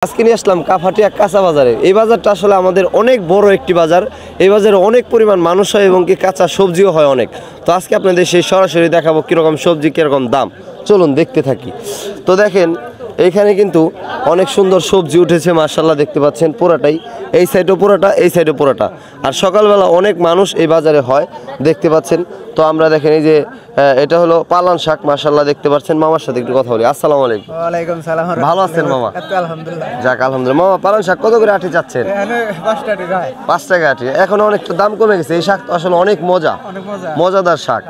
আজকে নিয়ে আসলাম কাফাটিয়া কাঁচা বাজারে। এই বাজারটা আসলে আমাদের অনেক বড় একটি বাজার। এই বাজারে অনেক পরিমাণ মানুষ হয় এবং কি কাঁচা সবজিও হয় অনেক। তো আজকে আপনাদের সেই সরাসরি দেখাবো কীরকম সবজি কীরকম দাম, চলুন দেখতে থাকি। তো দেখেন এইখানে কিন্তু অনেক সুন্দর সবজি উঠেছে মাশাআল্লাহ, দেখতে পাচ্ছেন পুরাটাই, এই সাইডও পুরাটা, এই সাইডও পুরাটা। আর সকালবেলা অনেক মানুষ এই বাজারে হয় দেখতে পাচ্ছেন। তো আমরা দেখেন এই যে এটা হলো পালান শাক মাশাআল্লাহ, দেখতে পাচ্ছেন। মামার সাথে একটু কথা বলি। আসসালামু আলাইকুম। ওয়ালাইকুম সালাম। ভালো আছেন মামা? আলহামদুলিল্লাহ। যাক আলহামদুলিল্লাহ। মামা পালান শাক কত করে আটি যাচ্ছেন? 5 টাকা আটি। এখন অনেক দাম কমে গেছে। এই শাক তো আসলে অনেক মজাদার শাক।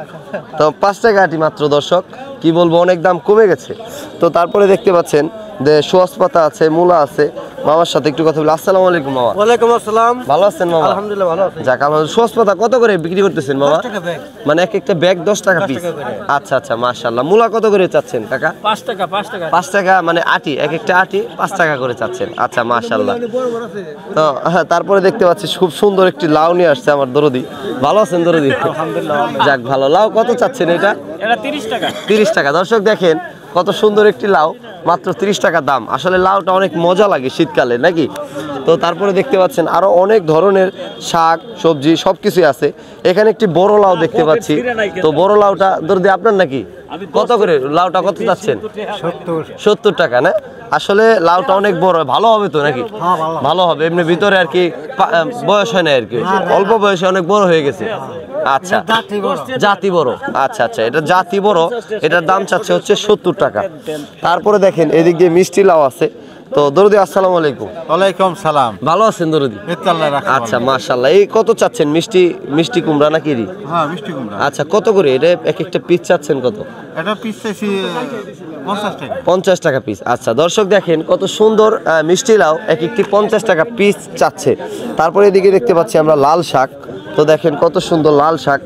তো 5 টাকা আটি মাত্র। দর্শক কি বলবো, অনেক দাম কমে গেছে। তো তারপরে দেখতে পাচ্ছেন যে সোয়াস পাতা আছে, মূলা আছে। মামার সাথে একটু কথা বলি। আসসালামু আলাইকুম মামা। ওয়ালাইকুম আসসালাম। ভালো আছেন মামা? আলহামদুলিল্লাহ ভালো আছি। যাক আলহামদুলিল্লাহ। সোয়াস পাতা কত করে বিক্রি করতেছেন মামা? 10 টাকা ব্যাগ। মানে এক একটা ব্যাগ 10 টাকা পিস। আচ্ছা আচ্ছা মাশাআল্লাহ। মূলা কত করে চাচ্ছেন কাকা? 5 টাকা 5 টাকা মানে আটি, এক একটা আটি 5 টাকা করে চাচ্ছেন। আচ্ছা মাশাআল্লাহ। তো তারপরে দেখতে পাচ্ছি খুব সুন্দর একটি লাউ নিয়ে আসছে আমার দরদি। ভালো আছেন দরদি? আলহামদুলিল্লাহ। যাক ভালো। লাউ কত চাচ্ছেন এটা? এটা 30 টাকা। 30 টাকা। দর্শক দেখেন কত সুন্দর একটি লাউ, মাত্র 30 টাকা দাম। আসলে লাউটা অনেক মজা লাগে শীতকালে নাকি। তো তারপরে দেখতে পাচ্ছেন আরো অনেক ধরনের শাক সবজি সবকিছুই আছে। এখানে একটি বড় লাউ দেখতে পাচ্ছি। তো বড় লাউটা দরদি আপনার নাকি? কত করে লাউটা কত চাচ্ছেন? 70 টাকা না? আসলে লাউটা অনেক বড়, ভালো হবে তো নাকি? ভালো হবে। এমনি ভিতরে আর কি বয়স হয় না আর কি, অল্প বয়সে অনেক বড় হয়ে গেছে। আচ্ছা জাতি বড়। আচ্ছা আচ্ছা, এটা জাতি বড়। এটার দাম চাচ্ছে হচ্ছে 70 টাকা। তারপরে দেখেন এদিক দিয়ে মিষ্টি লাউ আছে। তো দরদি আসসালামু আলাইকুম। ওয়ালাইকুম সালাম। ভালো আছেন দরদি? আচ্ছা আচ্ছা মাশাআল্লাহ। এই কত চাচ্ছেন? মিষ্টি কুমড়া নাকি? হ্যাঁ মিষ্টি কুমড়া। আচ্ছা কত করে এটা? এক একটা পিস চাচ্ছেন কত? এটা পিস চাইছি 50 টাকা। 50 টাকা পিস। আচ্ছা দর্শক দেখেন কত সুন্দর মিষ্টি লাউ, এক একটি 50 টাকা পিস চাচ্ছে। তারপরে এদিকে দেখতে পাচ্ছি আমরা লাল শাক। তো দেখেন কত সুন্দর লাল শাক।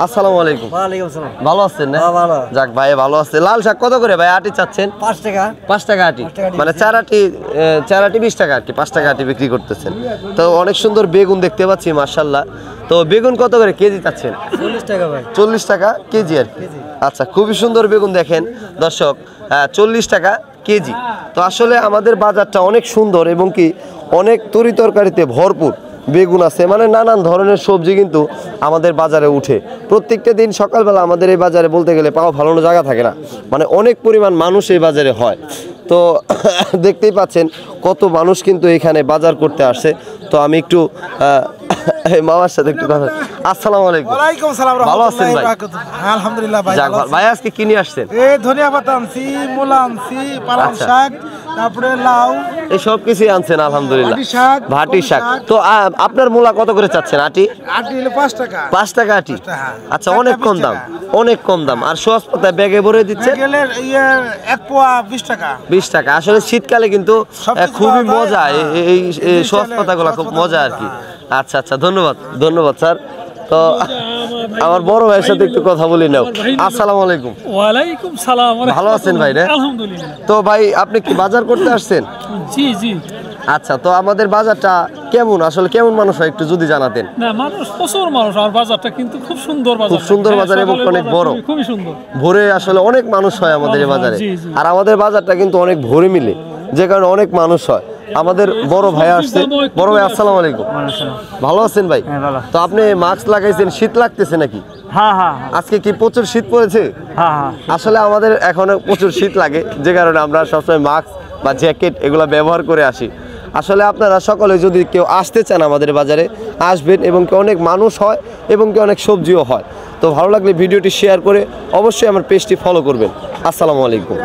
আসসালামু আলাইকুম। ওয়ালাইকুম সালাম। ভালো আছেন না? ভালো। যাক ভাই ভালো আছে। লাল শাক কত করে ভাই আটি চাচ্ছেন? 5 টাকা। 5 টাকা আটি, মানে চার আটি 20 টাকা আর কি, 5 টাকা আটি বিক্রি করতেছেন। তো অনেক সুন্দর বেগুন দেখতে পাচ্ছি মাশাআল্লাহ। তো বেগুন কত করে কেজি চাচ্ছেন? 40 টাকা ভাই। 40 টাকা কেজি আর কি। আচ্ছা খুবই সুন্দর বেগুন দেখেন দর্শক, 40 টাকা কেজি। তো আসলে আমাদের বাজারটা অনেক সুন্দর এবং কি অনেক তরি তরকারিতে ভরপুর। বেগুন আছে, মানে নানান ধরনের সবজি কিন্তু আমাদের বাজারে উঠে প্রত্যেকটা দিন। সকালবেলা আমাদের এই বাজারে বলতে গেলে পাও ভালোনো জায়গা থাকে না, মানে অনেক পরিমাণ মানুষ এই বাজারে হয়। তো দেখতেই পাচ্ছেন কত মানুষ কিন্তু এখানে বাজার করতে আসে। তো আমি একটু মামার সাথে একটু কথা। আসসালামু আলাইকুম। ওয়ালাইকুম সালাম। ভালো আছেন ভাই? আলহামদুলিল্লাহ ভাই। যাক ভাই আজকে কি নিয়ে আসছেন? এই ধনিয়া পাতা আনছি, মূলা আনছি, পালং আচ্ছা। শাক, তারপরে লাউ, এই সব কিছুই আনছেন আলহামদুলিল্লাহ। ভাটি শাক, ভাটি শাক। শাক। তো আপনার মূলা কত করে চাচ্ছেন আটি? আটি হলো 5 টাকা। 5 টাকা আটি। হ্যাঁ। আচ্ছা অনেক কম দাম, অনেক কম দাম। আর সোয়াস পাতা ব্যাগে ভরে দিচ্ছে গেলে এক পোয়া 20 টাকা। 20 টাকা। আসলে শীতকালে কিন্তু সবকিছু খুবই পাওয়া মজা যায়। এই সোয়াস পাতাগুলো, খুব মজা আর কি। আচ্ছা আচ্ছা ধন্যবাদ স্যার। তো আমার বড় ভাইয়ের সাথে একটু কথা বলি নাও। আসসালামু আলাইকুম। ওয়ালাইকুম সালাম। ভালো আছেন ভাই? না আলহামদুলিল্লাহ। তো ভাই আপনি কি বাজার করতে আসছেন? জি। আচ্ছা, তো আমাদের বাজারটা কেমন, আসলে কেমন মানুষ হয় একটু যদি জানাতেন। না মানুষ প্রচুর মানুষ, আর বাজারটা কিন্তু খুব সুন্দর বাজার। খুব সুন্দর বাজার এবং অনেক বড়, খুবই সুন্দর। ভোরে আসলে অনেক মানুষ হয় আমাদের এই বাজারে। জি। আর আমাদের বাজারটা কিন্তু অনেক ভোরে মিলে, যে কারণে অনেক মানুষ হয়। আমাদের বড় ভাই আসছে। বড় ভাই আসসালামু আলাইকুম। ভালো আছেন ভাই? তো আপনি মাস্ক লাগাইছেন, শীত লাগতেছে নাকি? হ্যাঁ। আজকে কি প্রচুর শীত পড়েছে? আসলে আমাদের এখনো প্রচুর শীত লাগে, যে কারণে আমরা সবসময় মাস্ক বা জ্যাকেট এগুলো ব্যবহার করে আসি। আসলে আপনারা সকলে যদি কেউ আসতে চান আমাদের বাজারে আসবেন, এবং কি অনেক মানুষ হয় এবং কি অনেক সবজিও হয়। তো ভালো লাগলে ভিডিওটি শেয়ার করে অবশ্যই আমার পেজটি ফলো করবেন। আসসালামু আলাইকুম।